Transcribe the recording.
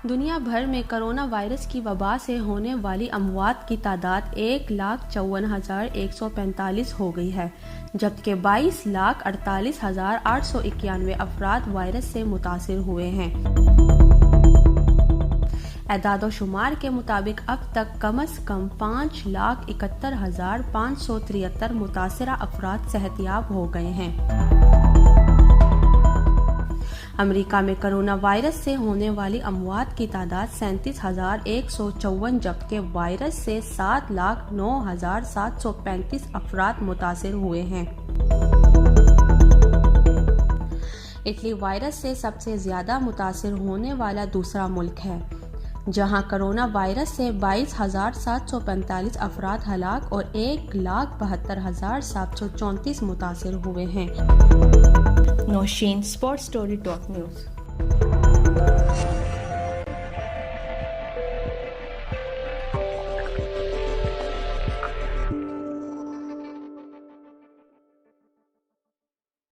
दुनिया भर में कोरोना वायरस की वबा से होने वाली अमवात की तादाद 1,54,145 हो गई है, जबकि 22,48,891 अफराद वायरस से मुतासिर हुए हैं। एदाद-ओ-शुमार के मुताबिक अब तक कम से कम 5,71,573 मुतासरा अफराद सेहतियाब हो गए हैं। अमेरिका में कोरोना वायरस से होने वाली अमवात की तादाद 37,154, जबकि वायरस से 7,09,735 अफराद मुतासिर हुए हैं। इटली वायरस से सबसे ज़्यादा मुतासिर होने वाला दूसरा मुल्क है, जहां कोरोना वायरस से 22,745 अफराद हलाक और 1,72,734 मुतासिर हुए हैं। Nausheen, sports story talk news.